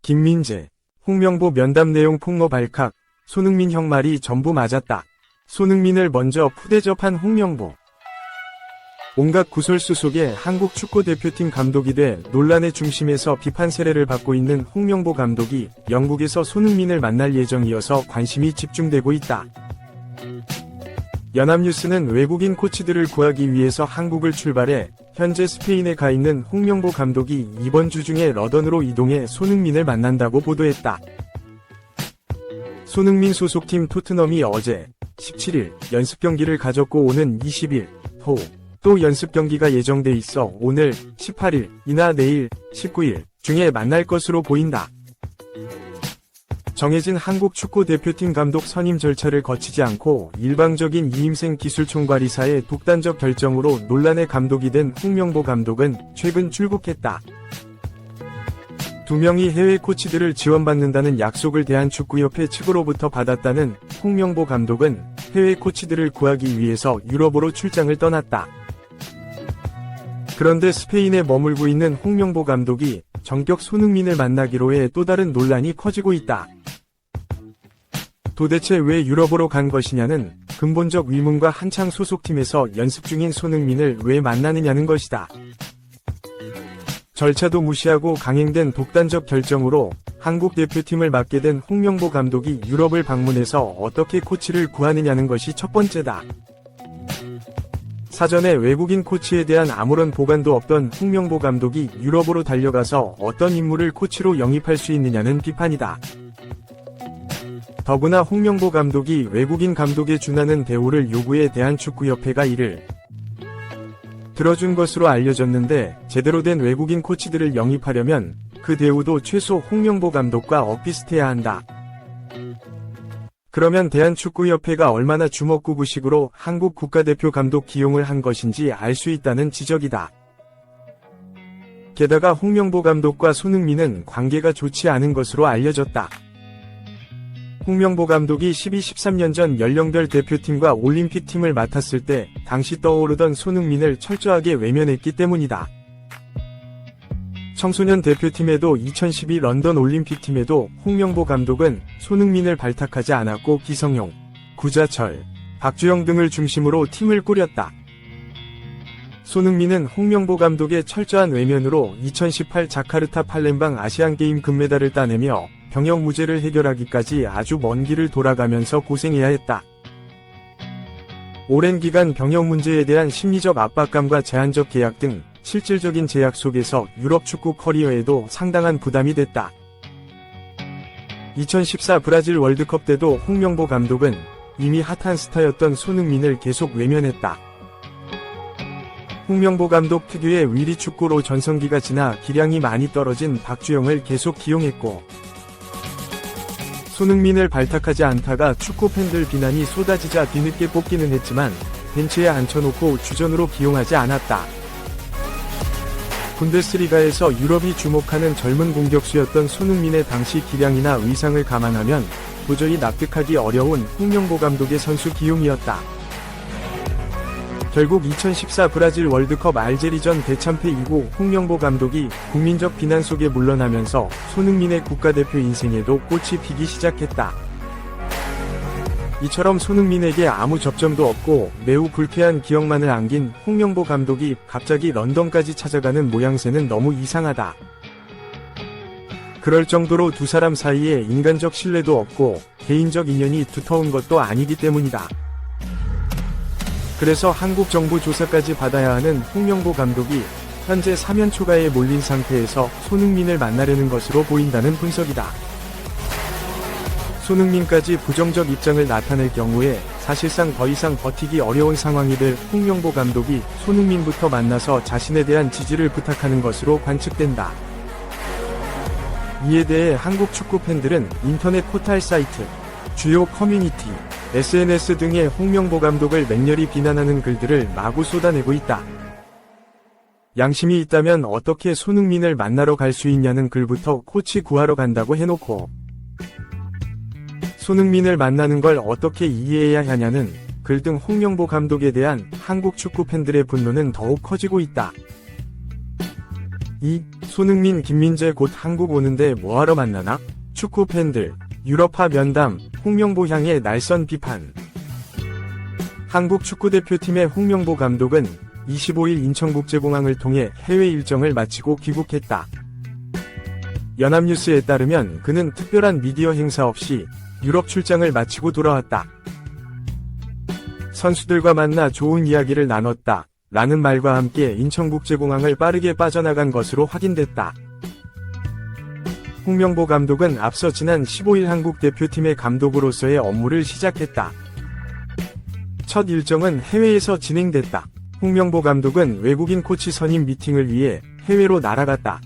김민재, 홍명보 면담 내용 폭로 발칵, 손흥민 형 말이 전부 맞았다. 손흥민을 먼저 푸대접한 홍명보. 온갖 구설수 속에 한국 축구대표팀 감독이 돼 논란의 중심에서 비판 세례를 받고 있는 홍명보 감독이 영국에서 손흥민을 만날 예정이어서 관심이 집중되고 있다. 연합뉴스는 외국인 코치들을 구하기 위해서 한국을 출발해 현재 스페인에 가 있는 홍명보 감독이 이번 주 중에 러던으로 이동해 손흥민을 만난다고 보도했다. 손흥민 소속팀 토트넘이 어제 17일 연습 경기를 가졌고 오는 20일 또 연습 경기가 예정돼 있어 오늘 18일이나 내일 19일 중에 만날 것으로 보인다. 정해진 한국 축구 대표팀 감독 선임 절차를 거치지 않고 일방적인 이임생 기술총괄이사의 독단적 결정으로 논란의 감독이 된 홍명보 감독은 최근 출국했다. 두 명이 해외 코치들을 지원받는다는 약속을 대한축구협회 측으로부터 받았다는 홍명보 감독은 해외 코치들을 구하기 위해서 유럽으로 출장을 떠났다. 그런데 스페인에 머물고 있는 홍명보 감독이 정격 손흥민을 만나기로 해 또 다른 논란이 커지고 있다. 도대체 왜 유럽으로 간 것이냐는 근본적 의문과 한창 소속팀에서 연습 중인 손흥민을 왜 만나느냐는 것이다. 절차도 무시하고 강행된 독단적 결정으로 한국 대표팀을 맡게 된 홍명보 감독이 유럽을 방문해서 어떻게 코치를 구하느냐는 것이 첫 번째다. 사전에 외국인 코치에 대한 아무런 보관도 없던 홍명보 감독이 유럽으로 달려가서 어떤 인물을 코치로 영입할 수 있느냐는 비판이다. 더구나 홍명보 감독이 외국인 감독에 준하는 대우를 요구해 대한축구협회가 이를 들어준 것으로 알려졌는데 제대로 된 외국인 코치들을 영입하려면 그 대우도 최소 홍명보 감독과 엇비슷해야 한다. 그러면 대한축구협회가 얼마나 주먹구구식으로 한국 국가대표 감독 기용을 한 것인지 알 수 있다는 지적이다. 게다가 홍명보 감독과 손흥민은 관계가 좋지 않은 것으로 알려졌다. 홍명보 감독이 12-13년 전 연령별 대표팀과 올림픽팀을 맡았을 때 당시 떠오르던 손흥민을 철저하게 외면했기 때문이다. 청소년 대표팀에도 2012 런던 올림픽팀에도 홍명보 감독은 손흥민을 발탁하지 않았고 기성용, 구자철, 박주영 등을 중심으로 팀을 꾸렸다. 손흥민은 홍명보 감독의 철저한 외면으로 2018 자카르타 팔렘방 아시안게임 금메달을 따내며 병역 무죄를 해결하기까지 아주 먼 길을 돌아가면서 고생해야 했다. 오랜 기간 병역 문제에 대한 심리적 압박감과 제한적 계약 등 실질적인 제약 속에서 유럽 축구 커리어에도 상당한 부담이 됐다. 2014 브라질 월드컵 때도 홍명보 감독은 이미 핫한 스타였던 손흥민을 계속 외면했다. 홍명보 감독 특유의 위리 축구로 전성기가 지나 기량이 많이 떨어진 박주영을 계속 기용했고 손흥민을 발탁하지 않다가 축구 팬들 비난이 쏟아지자 뒤늦게 뽑기는 했지만 벤치에 앉혀놓고 주전으로 기용하지 않았다. 분데스리가에서 유럽이 주목하는 젊은 공격수였던 손흥민의 당시 기량이나 위상을 감안하면 도저히 납득하기 어려운 홍명보 감독의 선수 기용이었다. 결국 2014 브라질 월드컵 알제리전 대참패 이후 홍명보 감독이 국민적 비난 속에 물러나면서 손흥민의 국가대표 인생에도 꽃이 피기 시작했다. 이처럼 손흥민에게 아무 접점도 없고 매우 불쾌한 기억만을 안긴 홍명보 감독이 갑자기 런던까지 찾아가는 모양새는 너무 이상하다. 그럴 정도로 두 사람 사이에 인간적 신뢰도 없고 개인적 인연이 두터운 것도 아니기 때문이다. 그래서 한국 정부 조사까지 받아야 하는 홍명보 감독이 현재 사면 초과에 몰린 상태에서 손흥민을 만나려는 것으로 보인다는 분석이다. 손흥민까지 부정적 입장을 나타낼 경우에 사실상 더 이상 버티기 어려운 상황이 될 홍명보 감독이 손흥민부터 만나서 자신에 대한 지지를 부탁하는 것으로 관측된다. 이에 대해 한국 축구 팬들은 인터넷 포털 사이트, 주요 커뮤니티, SNS 등의 홍명보 감독을 맹렬히 비난하는 글들을 마구 쏟아내고 있다. 양심이 있다면 어떻게 손흥민을 만나러 갈 수 있냐는 글부터 코치 구하러 간다고 해놓고 손흥민을 만나는 걸 어떻게 이해해야 하냐는 글등 홍명보 감독에 대한 한국 축구 팬들의 분노는 더욱 커지고 있다. 손흥민, 김민재 곧 한국 오는데 뭐하러 만나나? 축구 팬들, 유럽파 면담, 홍명보 향해 날선 비판. 한국 축구대표팀의 홍명보 감독은 25일 인천국제공항을 통해 해외 일정을 마치고 귀국했다. 연합뉴스에 따르면 그는 특별한 미디어 행사 없이 유럽 출장을 마치고 돌아왔다. 선수들과 만나 좋은 이야기를 나눴다. 라는 말과 함께 인천국제공항을 빠르게 빠져나간 것으로 확인됐다. 홍명보 감독은 앞서 지난 15일 한국 대표팀의 감독으로서의 업무를 시작했다. 첫 일정은 해외에서 진행됐다. 홍명보 감독은 외국인 코치 선임 미팅을 위해 해외로 날아갔다.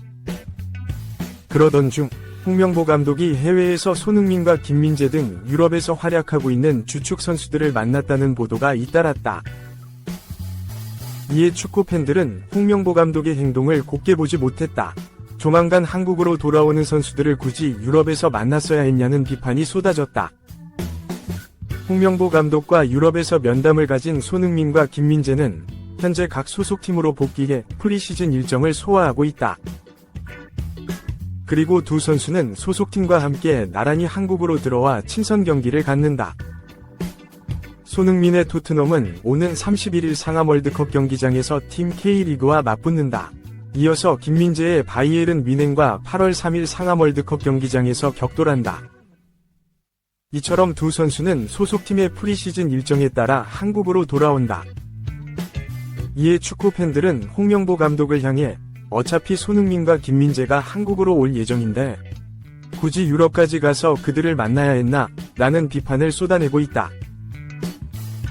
그러던 중 홍명보 감독이 해외에서 손흥민과 김민재 등 유럽에서 활약하고 있는 주축 선수들을 만났다는 보도가 잇따랐다. 이에 축구 팬들은 홍명보 감독의 행동을 곱게 보지 못했다. 조만간 한국으로 돌아오는 선수들을 굳이 유럽에서 만났어야 했냐는 비판이 쏟아졌다. 홍명보 감독과 유럽에서 면담을 가진 손흥민과 김민재는 현재 각 소속팀으로 복귀해 프리시즌 일정을 소화하고 있다. 그리고 두 선수는 소속팀과 함께 나란히 한국으로 들어와 친선 경기를 갖는다. 손흥민의 토트넘은 오는 31일 상암 월드컵 경기장에서 팀 K리그와 맞붙는다. 이어서 김민재의 바이에른 뮌헨과 8월 3일 상암 월드컵 경기장에서 격돌한다. 이처럼 두 선수는 소속팀의 프리시즌 일정에 따라 한국으로 돌아온다. 이에 축구 팬들은 홍명보 감독을 향해 어차피 손흥민과 김민재가 한국으로 올 예정인데 굳이 유럽까지 가서 그들을 만나야 했나? 라는 비판을 쏟아내고 있다.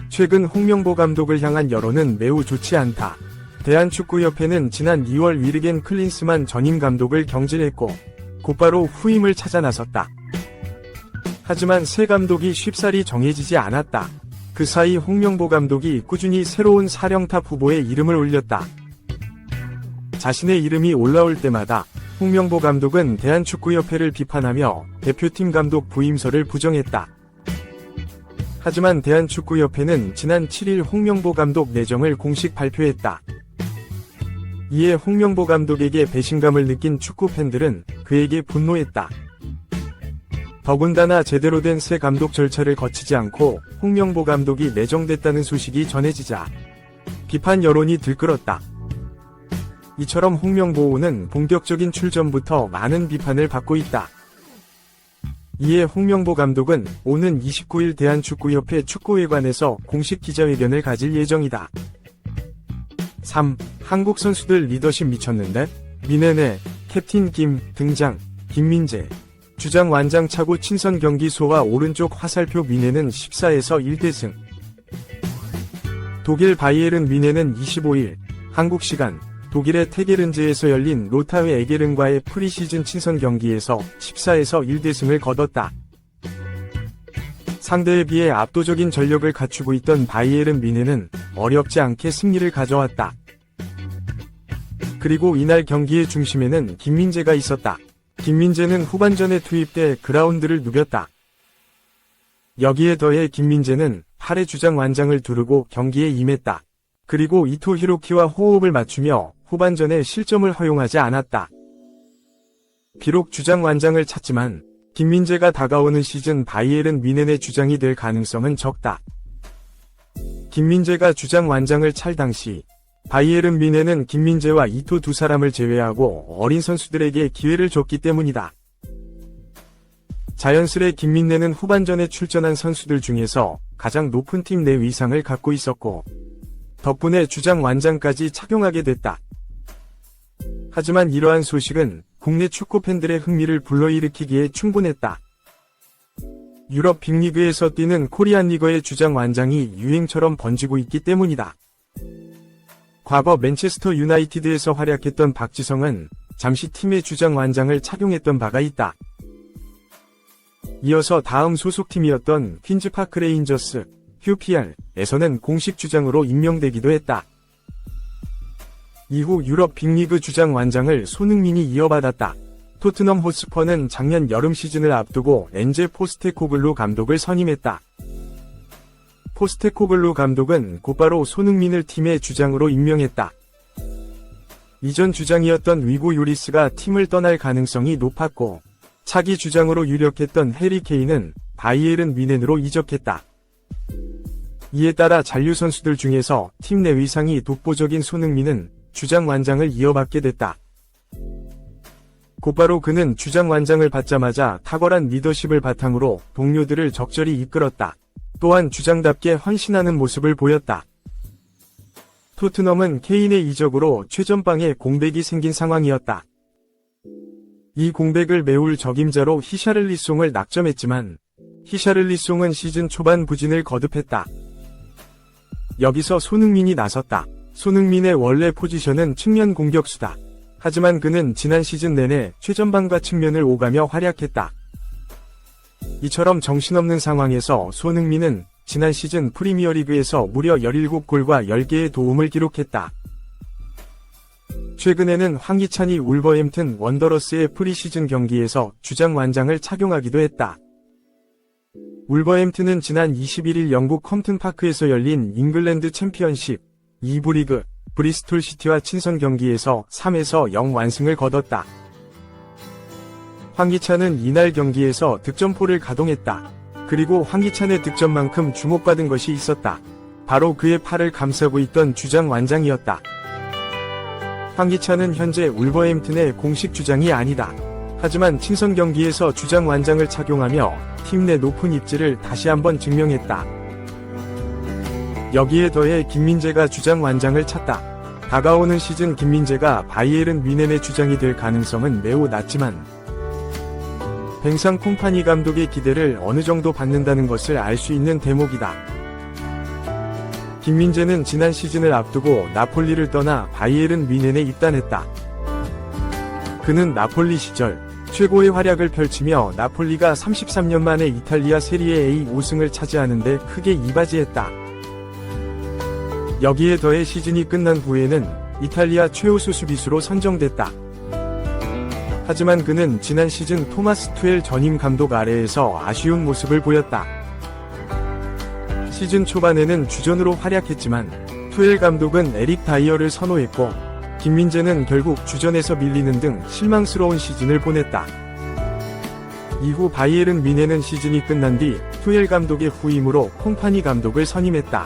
최근 홍명보 감독을 향한 여론은 매우 좋지 않다. 대한축구협회는 지난 2월 위르겐 클린스만 전임 감독을 경질했고 곧바로 후임을 찾아 나섰다. 하지만 새 감독이 쉽사리 정해지지 않았다. 그 사이 홍명보 감독이 꾸준히 새로운 사령탑 후보에 이름을 올렸다. 자신의 이름이 올라올 때마다 홍명보 감독은 대한축구협회를 비판하며 대표팀 감독 부임설을 부정했다. 하지만 대한축구협회는 지난 7일 홍명보 감독 내정을 공식 발표했다. 이에 홍명보 감독에게 배신감을 느낀 축구 팬들은 그에게 분노했다. 더군다나 제대로 된 새 감독 절차를 거치지 않고 홍명보 감독이 내정됐다는 소식이 전해지자 비판 여론이 들끓었다. 이처럼 홍명보는 본격적인 출전부터 많은 비판을 받고 있다. 이에 홍명보 감독은 오는 29일 대한축구협회 축구회관에서 공식 기자회견을 가질 예정이다. 3. 한국 선수들 리더십 미쳤는데? 뮌헨에 캡틴 김 등장. 김민재 주장 완장 차고 친선 경기 소화. 오른쪽 화살표. 뮌헨은 14에서 1대승. 독일 바이에른 뮌헨은 25일 한국 시간 독일의 테게른즈에서 열린 로타흐 에게른과의 프리시즌 친선 경기에서 14에서 1대승을 거뒀다. 상대에 비해 압도적인 전력을 갖추고 있던 바이에른 뮌헨은 어렵지 않게 승리를 가져왔다. 그리고 이날 경기의 중심에는 김민재가 있었다. 김민재는 후반전에 투입돼 그라운드를 누볐다. 여기에 더해 김민재는 8회 주장 완장을 두르고 경기에 임했다. 그리고 이토 히로키와 호흡을 맞추며 후반전에 실점을 허용하지 않았다. 비록 주장 완장을 찾지만 김민재가 다가오는 시즌 바이에른 뮌헨의 주장이 될 가능성은 적다. 김민재가 주장 완장을 찰 당시 바이에른 뮌헨은 김민재와 이토 두 사람을 제외하고 어린 선수들에게 기회를 줬기 때문이다. 자연스레 김민재는 후반전에 출전한 선수들 중에서 가장 높은 팀 내 위상을 갖고 있었고 덕분에 주장 완장까지 착용하게 됐다. 하지만 이러한 소식은 국내 축구 팬들의 흥미를 불러일으키기에 충분했다. 유럽 빅리그에서 뛰는 코리안 리거의 주장 완장이 유행처럼 번지고 있기 때문이다. 과거 맨체스터 유나이티드에서 활약했던 박지성은 잠시 팀의 주장 완장을 착용했던 바가 있다. 이어서 다음 소속팀이었던 퀸즈파크 레인저스, QPR에서는 공식 주장으로 임명되기도 했다. 이후 유럽 빅리그 주장 완장을 손흥민이 이어받았다. 토트넘 호스퍼는 작년 여름 시즌을 앞두고 엔제 포스테코글루 감독을 선임했다. 포스테코글루 감독은 곧바로 손흥민을 팀의 주장으로 임명했다. 이전 주장이었던 위고 요리스가 팀을 떠날 가능성이 높았고 차기 주장으로 유력했던 해리 케인은 바이에른 뮌헨으로 이적했다. 이에 따라 잔류 선수들 중에서 팀 내 위상이 독보적인 손흥민은 주장 완장을 이어받게 됐다. 곧바로 그는 주장 완장을 받자마자 탁월한 리더십을 바탕으로 동료들을 적절히 이끌었다. 또한 주장답게 헌신하는 모습을 보였다. 토트넘은 케인의 이적으로 최전방에 공백이 생긴 상황이었다. 이 공백을 메울 적임자로 히샤를리송을 낙점했지만 히샤를리송은 시즌 초반 부진을 거듭했다. 여기서 손흥민이 나섰다. 손흥민의 원래 포지션은 측면 공격수다. 하지만 그는 지난 시즌 내내 최전방과 측면을 오가며 활약했다. 이처럼 정신없는 상황에서 손흥민은 지난 시즌 프리미어리그에서 무려 17골과 10개의 도움을 기록했다. 최근에는 황희찬이 울버햄튼 원더러스의 프리시즌 경기에서 주장 완장을 착용하기도 했다. 울버햄튼은 지난 21일 영국 컴튼 파크에서 열린 잉글랜드 챔피언십 2부 리그 브리스톨 시티와 친선 경기에서 3에서 0 완승을 거뒀다. 황희찬은 이날 경기에서 득점포를 가동했다. 그리고 황희찬의 득점만큼 주목받은 것이 있었다. 바로 그의 팔을 감싸고 있던 주장 완장이었다. 황희찬은 현재 울버햄튼의 공식 주장이 아니다. 하지만 친선 경기에서 주장 완장을 착용하며 팀 내 높은 입지를 다시 한번 증명했다. 여기에 더해 김민재가 주장 완장을 찼다. 다가오는 시즌 김민재가 바이에른 뮌헨의 주장이 될 가능성은 매우 낮지만 뱅상 콤파니 감독의 기대를 어느 정도 받는다는 것을 알 수 있는 대목이다. 김민재는 지난 시즌을 앞두고 나폴리를 떠나 바이에른 뮌헨에 입단했다. 그는 나폴리 시절 최고의 활약을 펼치며 나폴리가 33년 만에 이탈리아 세리에 A 우승을 차지하는 데 크게 이바지했다. 여기에 더해 시즌이 끝난 후에는 이탈리아 최우수 수비수로 선정됐다. 하지만 그는 지난 시즌 토마스 투엘 전임 감독 아래에서 아쉬운 모습을 보였다. 시즌 초반에는 주전으로 활약했지만 투엘 감독은 에릭 다이어를 선호했고 김민재는 결국 주전에서 밀리는 등 실망스러운 시즌을 보냈다. 이후 바이에른 뮌헨은 시즌이 끝난 뒤 투엘 감독의 후임으로 콤파니 감독을 선임했다.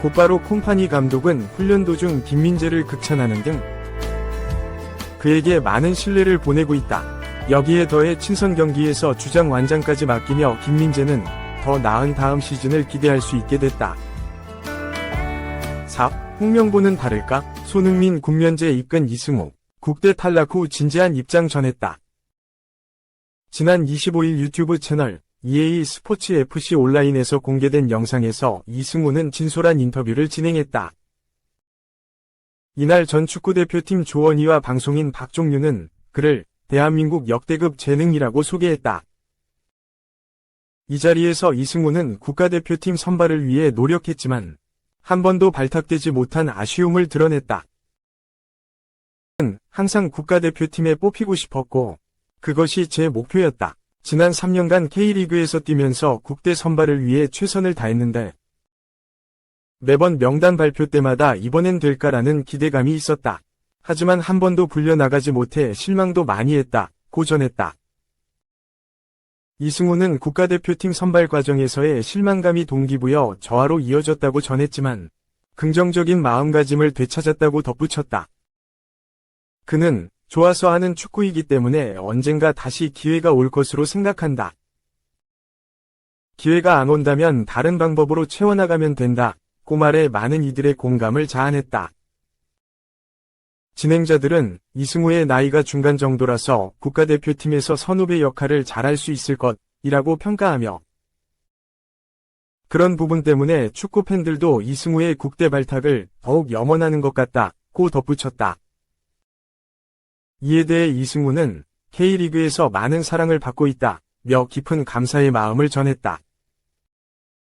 곧바로 콤파니 감독은 훈련 도중 김민재를 극찬하는 등 그에게 많은 신뢰를 보내고 있다. 여기에 더해 친선 경기에서 주장 완장까지 맡기며 김민재는 더 나은 다음 시즌을 기대할 수 있게 됐다. 4. 홍명보는 다를까? 손흥민 군면제 이끈 이승우. 국대 탈락 후 진지한 입장 전했다. 지난 25일 유튜브 채널 EA 스포츠 FC 온라인에서 공개된 영상에서 이승우는 진솔한 인터뷰를 진행했다. 이날 전 축구대표팀 조원희와 방송인 박종윤은 그를 대한민국 역대급 재능이라고 소개했다. 이 자리에서 이승우는 국가대표팀 선발을 위해 노력했지만 한 번도 발탁되지 못한 아쉬움을 드러냈다. 항상 국가대표팀에 뽑히고 싶었고 그것이 제 목표였다. 지난 3년간 K리그에서 뛰면서 국대 선발을 위해 최선을 다했는데 매번 명단 발표 때마다 이번엔 될까라는 기대감이 있었다. 하지만 한 번도 불려나가지 못해 실망도 많이 했다. 고 전했다. 이승우는 국가대표팀 선발 과정에서의 실망감이 동기부여 저하로 이어졌다고 전했지만 긍정적인 마음가짐을 되찾았다고 덧붙였다. 그는 좋아서 하는 축구이기 때문에 언젠가 다시 기회가 올 것으로 생각한다. 기회가 안 온다면 다른 방법으로 채워나가면 된다. 고 말해 많은 이들의 공감을 자아냈다. 진행자들은 이승우의 나이가 중간 정도라서 국가대표팀에서 선후배 역할을 잘할 수 있을 것이라고 평가하며 그런 부분 때문에 축구 팬들도 이승우의 국대 발탁을 더욱 염원하는 것 같다고 덧붙였다. 이에 대해 이승우는 K리그에서 많은 사랑을 받고 있다며 깊은 감사의 마음을 전했다.